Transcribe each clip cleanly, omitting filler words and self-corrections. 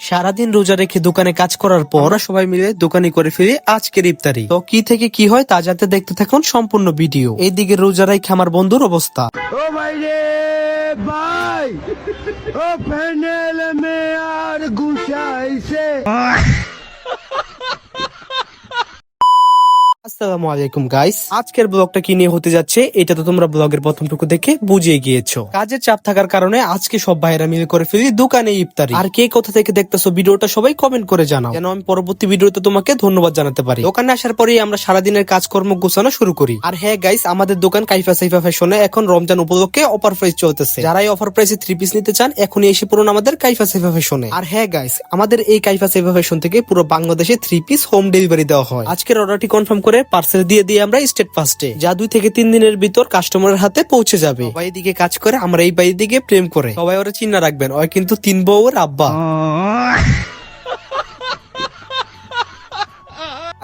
সারাদিন রোজা রেখে দোকানে কাজ করার পর আমরা সবাই মিলে দোকানে করে ফিরে আজকের ইফতারি। তো কি থেকে কি হয় তা জানতে দেখতে থাকুন সম্পূর্ণ ভিডিও। এইদিকে রোজা রেখে আমার বন্ধুর অবস্থা। ও ভাই রে ভাই, ও প্যানেল মে আর গুছাইছে। আসসালামু আলাইকুম গাইস, আজকের ব্লগটা কি নিয়ে হতে যাচ্ছে এটা তো তোমরা ব্লগের প্রথমটুকু দেখে বুঝিয়ে গিয়েছো। কাজের চাপ থাকার কারণে আজকে সব ভাইরা মিলে করে ফেলি দোকানে ইফতারি। আর কে কোথা থেকে দেখতেছো ভিডিওটা সবাই কমেন্ট করে জানাও, যেন আমি পরবর্তী ভিডিওতে তোমাকে ধন্যবাদ জানাতে পারি। দোকানে আসার পরেই আমরা সারাদিনের কাজকর্ম গোছানো শুরু করি। আর হ্যাঁ গাইস, আমাদের দোকান কাইফা সাইফা ফ্যাশনে এখন রমজান উপলক্ষে অফার প্রাইস চলতেছে। যারা এই অফার প্রাইসে 3 পিস নিতে চান এখনই এসে পড়ুন আমাদের কাইফা সাইফা ফ্যাশনে। আর হ্যাঁ গাইস, আমাদের এই কাইফা সাইফা ফ্যাশন থেকে পুরো বাংলাদেশে 3 পিস হোম ডেলিভারি দেওয়া হয়। আজকের অর্ডারটি কনফার্ম করে পার্সেল দিয়ে আমরা স্টেট ফার্স্টে, যা 2 থেকে 3 দিনের ভিতর কাস্টমারের হাতে পৌঁছে যাবে। সবাই দিকে কাজ করে, আমরা এই বাড়ির দিকে প্রেম করে। সবাই ওরা চিন্তা রাখবেন, ওই কিন্তু 3 বউয়ের আব্বা।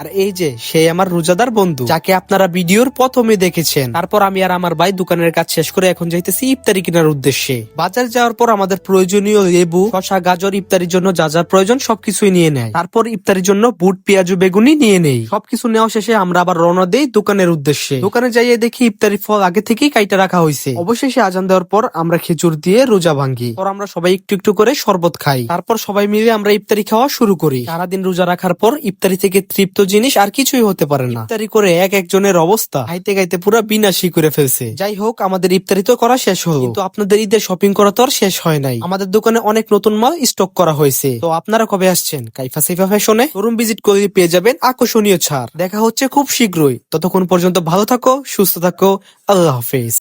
আর এই যে সেই আমার রোজাদার বন্ধু, যাকে আপনারা ভিডিওর প্রথমে দেখেছেন। তারপর আমি আর আমার ভাই দোকানের কাজ শেষ করে এখন যাইতেছি ইফতারি কেনার উদ্দেশ্যে। বাজার যাওয়ার পর আমাদের প্রয়োজনীয় লেবু, শসা, গাজর, ইফতারির জন্য যা যা প্রয়োজন সবকিছুই নিয়ে নেয়। তারপর ইফতারির জন্য বুট, পেঁয়াজ, বেগুনি নিয়ে নেই। সবকিছু নেওয়া শেষে আমরা আবার রওনা দেই দোকানের উদ্দেশ্যে। দোকানে যাইয়ে দেখি ইফতারি ফল আগে থেকেই কাইটা রাখা হয়েছে। অবশেষে আজান দেওয়ার পর আমরা খেজুর দিয়ে রোজা ভাঙ্গি। পর আমরা সবাই একটু একটু করে শরবত খাই। তারপর সবাই মিলে আমরা ইফতারি খাওয়া শুরু করি। সারাদিন রোজা রাখার পর ইফতারি থেকে তৃপ্ত জিনিস আর কিছুই হতে পারে না। ইফতারি করে এক একজনের অবস্থা খাইতে খাইতে পুরো বিনাশী করে ফেলছে। যাই হোক, আমাদের ইফতারি তো করা শেষ হলো, কিন্তু আপনাদের ঈদের শপিং করা তো আর শেষ হয় নাই। আমাদের দোকানে অনেক নতুন মাল স্টক করা হয়েছে। তো আপনারা কবে আসছেন কাইফা সাইফা ফ্যাশনে? শোরুম ভিজিট করলে পেয়ে যাবেন আকর্ষণীয় ছাড়। দেখা হচ্ছে খুব শীঘ্রই। ততক্ষণ পর্যন্ত ভালো থাকো, সুস্থ থাকো, আল্লাহ হাফেজ।